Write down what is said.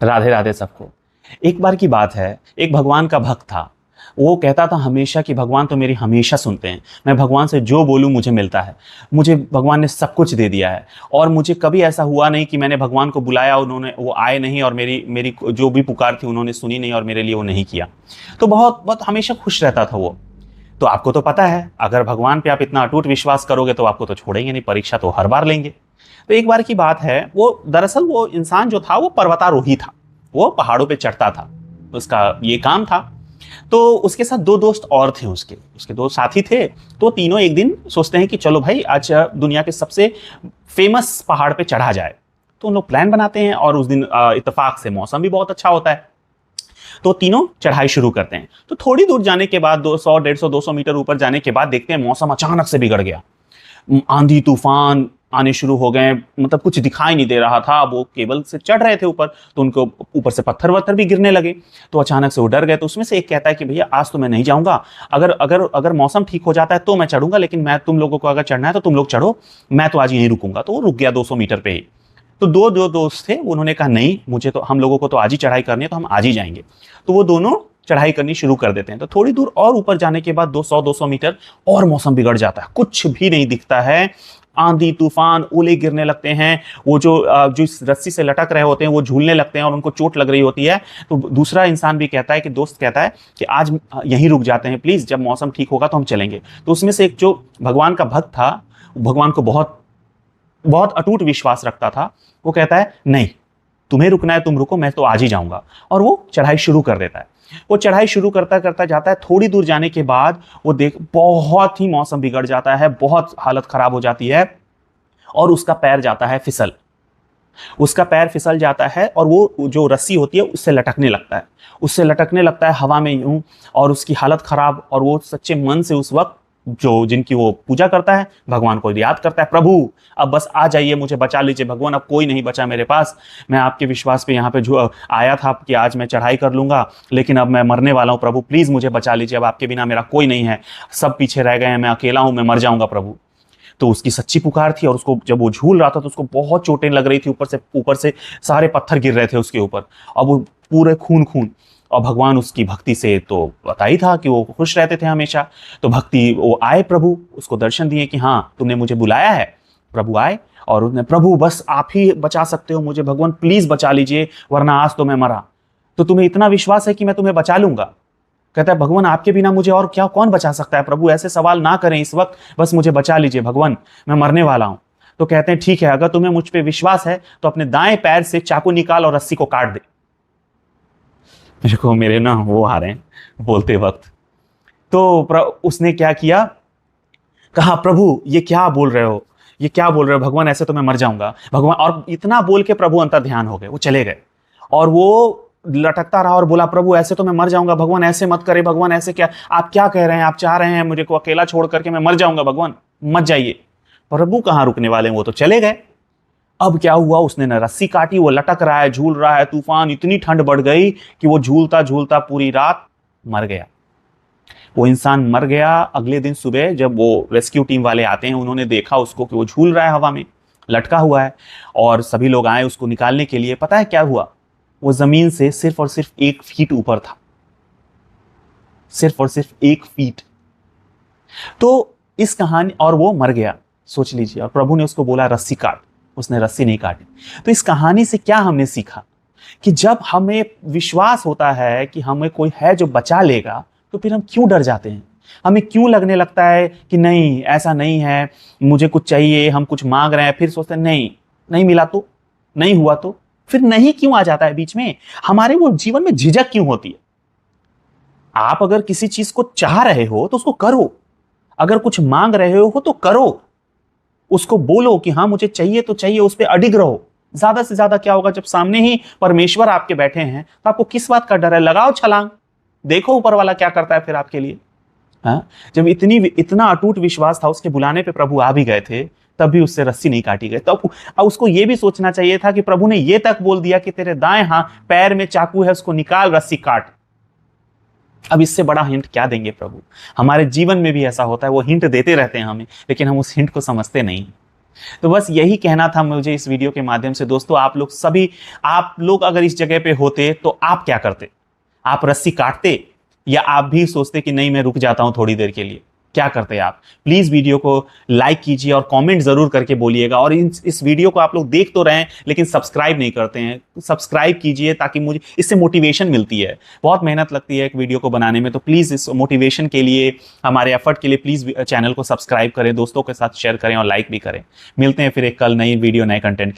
राधे राधे सबको। एक बार की बात है, एक भगवान का भक्त था। वो कहता था हमेशा कि भगवान तो मेरी हमेशा सुनते हैं, मैं भगवान से जो बोलूं मुझे मिलता है, मुझे भगवान ने सब कुछ दे दिया है। और मुझे कभी ऐसा हुआ नहीं कि मैंने भगवान को बुलाया, उन्होंने वो आए नहीं और मेरी मेरी जो भी पुकार थी उन्होंने सुनी नहीं और मेरे लिए वो नहीं किया। तो बहुत बहुत हमेशा खुश रहता था वो। तो आपको तो पता है, अगर भगवान पे आप इतना अटूट विश्वास करोगे तो आपको तो छोड़ेंगे नहीं, परीक्षा तो हर बार लेंगे। तो एक बार की बात है, वो दरअसल वो इंसान जो था वो पर्वतारोही था, वो पहाड़ों पे चढ़ता था, उसका ये काम था। तो उसके साथ दो दोस्त और थे, उसके उसके दो साथी थे। तो तीनों एक दिन सोचते हैं कि चलो भाई आज दुनिया के सबसे फेमस पहाड़ पे चढ़ा जाए। तो उन लोग प्लान बनाते हैं और उस दिन इत्तेफाक से मौसम भी बहुत अच्छा होता है। तो तीनों चढ़ाई शुरू करते हैं। तो थोड़ी दूर जाने के बाद 200 150 200 मीटर ऊपर जाने के बाद देखते हैं मौसम अचानक से बिगड़ गया। आंधी तूफान आने शुरू हो गए, मतलब कुछ दिखाई नहीं दे रहा था। वो केबल से चढ़ रहे थे ऊपर, तो उनको ऊपर से पत्थर वत्थर भी गिरने लगे। तो अचानक से वो डर गए। तो उसमें से एक कहता है कि भैया आज तो मैं नहीं जाऊंगा, अगर अगर अगर मौसम ठीक हो जाता है तो मैं चढ़ूंगा, लेकिन मैं तुम लोगों को अगर चढ़ना है तो तुम लोग चढ़ो, मैं तो आज यहीं रुकूंगा। तो वो रुक गया 200 मीटर पे ही। तो दो दो दोस्त थे, उन्होंने कहा नहीं, मुझे तो, हम लोगों को तो आज ही चढ़ाई करनी है, तो हम आज ही जाएंगे। तो वो दोनों चढ़ाई करनी शुरू कर देते हैं। तो थोड़ी दूर और ऊपर जाने के बाद 200 मीटर और मौसम बिगड़ जाता है, कुछ भी नहीं दिखता है। आंधी तूफान, ओले गिरने लगते हैं। वो जो इस रस्सी से लटक रहे होते हैं वो झूलने लगते हैं और उनको चोट लग रही होती है। तो दूसरा इंसान भी कहता है, कि दोस्त कहता है कि आज यहीं रुक जाते हैं प्लीज, जब मौसम ठीक होगा तो हम चलेंगे। तो उसमें से एक जो भगवान का भक्त था, भगवान को बहुत बहुत अटूट विश्वास रखता था, वो कहता है नहीं, तुम्हें रुकना है तुम रुको, मैं तो आज ही जाऊंगा। और वो चढ़ाई शुरू कर देता है। वो चढ़ाई शुरू करता करता जाता है। थोड़ी दूर जाने के बाद वो देख, बहुत ही मौसम बिगड़ जाता है, बहुत हालत खराब हो जाती है और उसका पैर जाता है फिसल। उसका पैर फिसल जाता है और वो जो रस्सी होती है उससे लटकने लगता है, उससे लटकने लगता है हवा में यूं। और उसकी हालत खराब। और वो सच्चे मन से उस वक्त जो जिनकी वो पूजा करता है, भगवान को याद करता है, प्रभु अब बस आ जाइए, मुझे बचा लीजिए भगवान, अब कोई नहीं बचा मेरे पास। मैं आपके विश्वास पे यहाँ पे जो आया था कि आज मैं चढ़ाई कर लूंगा, लेकिन अब मैं मरने वाला हूँ, प्रभु प्लीज मुझे बचा लीजिए, अब आपके बिना मेरा कोई नहीं है, सब पीछे रह गए हैं, मैं अकेला हूं, मैं मर जाऊंगा प्रभु। तो उसकी सच्ची पुकार थी। और उसको जब वो झूल रहा था तो उसको बहुत चोटें लग रही थी, ऊपर से सारे पत्थर गिर रहे थे उसके ऊपर। अब वो पूरे खून खून। और भगवान उसकी भक्ति से तो पता ही था कि वो खुश रहते थे हमेशा। तो भक्ति वो आए, प्रभु उसको दर्शन दिए कि हाँ तुमने मुझे बुलाया है। प्रभु आए और उसने, प्रभु बस आप ही बचा सकते हो मुझे, भगवान प्लीज बचा लीजिए, वरना आज तो मैं मरा। तो तुम्हें इतना विश्वास है कि मैं तुम्हें बचा लूंगा? कहता है भगवान आपके बिना मुझे और क्या, कौन बचा सकता है प्रभु, ऐसे सवाल ना करें इस वक्त, बस मुझे बचा लीजिए भगवान, मैं मरने वाला हूं। तो कहते हैं ठीक है, अगर तुम्हें मुझ पे विश्वास है तो अपने दाएं पैर से चाकू निकाल और रस्सी को काट दे। मेरे ना वो आ रहे हैं बोलते वक्त। तो उसने क्या किया, कहा प्रभु ये क्या बोल रहे हो, ये क्या बोल रहे हो भगवान, ऐसे तो मैं मर जाऊंगा भगवान। और इतना बोल के प्रभु अंतर ध्यान हो गए, वो चले गए। और वो लटकता रहा और बोला, प्रभु ऐसे तो मैं मर जाऊंगा भगवान, ऐसे मत करे भगवान, ऐसे क्या आप क्या कह रहे हैं, आप चाह रहे हैं मुझे को अकेला छोड़ करके मैं मर जाऊंगा भगवान, मत जाइए। प्रभु कहां रुकने वाले हैं, वो तो चले गए। अब क्या हुआ, उसने न रस्सी काटी, वो लटक रहा है, झूल रहा है, तूफान, इतनी ठंड बढ़ गई कि वो झूलता झूलता पूरी रात मर गया। वो इंसान मर गया। अगले दिन सुबह जब वो रेस्क्यू टीम वाले आते हैं, उन्होंने देखा उसको कि वो झूल रहा है, हवा में लटका हुआ है। और सभी लोग आए उसको निकालने के लिए। पता है क्या हुआ, वो जमीन से सिर्फ और सिर्फ 1 फीट ऊपर था, सिर्फ और सिर्फ 1 फीट। तो इस कहानी, और वो मर गया, सोच लीजिए। और प्रभु ने उसको बोला रस्सी काट, उसने रस्सी नहीं काटी। तो इस कहानी से क्या हमने सीखा, कि जब हमें विश्वास होता है कि हमें कोई है जो बचा लेगा, तो फिर हम क्यों डर जाते हैं, हमें क्यों लगने लगता है कि नहीं ऐसा नहीं है, मुझे कुछ चाहिए, हम कुछ मांग रहे हैं, फिर सोचते हैं नहीं, नहीं मिला तो, नहीं हुआ तो, फिर नहीं क्यों आ जाता है बीच में, हमारे वो जीवन में झिझक क्यों होती है। आप अगर किसी चीज को चाह रहे हो तो उसको करो, अगर कुछ मांग रहे हो तो करो, उसको बोलो कि हाँ मुझे चाहिए तो चाहिए, उस पर अडिग रहो। ज्यादा से ज्यादा क्या होगा, जब सामने ही परमेश्वर आपके बैठे हैं तो आपको किस बात का डर है, लगाओ छलांग, देखो ऊपर वाला क्या करता है फिर आपके लिए। हाँ, जब इतना अटूट विश्वास था, उसके बुलाने पे प्रभु आ भी गए थे, तब भी उससे रस्सी नहीं काटी गई। तब उसको यह भी सोचना चाहिए था कि प्रभु ने यह तक बोल दिया कि तेरे दाएं हाथ पैर में चाकू है, उसको निकाल, रस्सी काट। अब इससे बड़ा हिंट क्या देंगे प्रभु। हमारे जीवन में भी ऐसा होता है, वो हिंट देते रहते हैं हमें, लेकिन हम उस हिंट को समझते नहीं। तो बस यही कहना था मुझे इस वीडियो के माध्यम से। दोस्तों आप लोग अगर इस जगह पे होते तो आप क्या करते? आप रस्सी काटते या आप भी सोचते कि नहीं मैं रुक जाता हूं थोड़ी देर के लिए? क्या करते आप? प्लीज वीडियो को लाइक कीजिए और कमेंट जरूर करके बोलिएगा। और इस वीडियो को आप लोग देख तो रहे हैं लेकिन सब्सक्राइब नहीं करते हैं, सब्सक्राइब कीजिए ताकि मुझे इससे मोटिवेशन मिलती है। बहुत मेहनत लगती है एक वीडियो को बनाने में, तो प्लीज इस मोटिवेशन के लिए, हमारे एफर्ट के लिए प्लीज चैनल को सब्सक्राइब करें, दोस्तों के साथ शेयर करें और लाइक भी करें। मिलते हैं फिर एक कल नई वीडियो नए कंटेंट के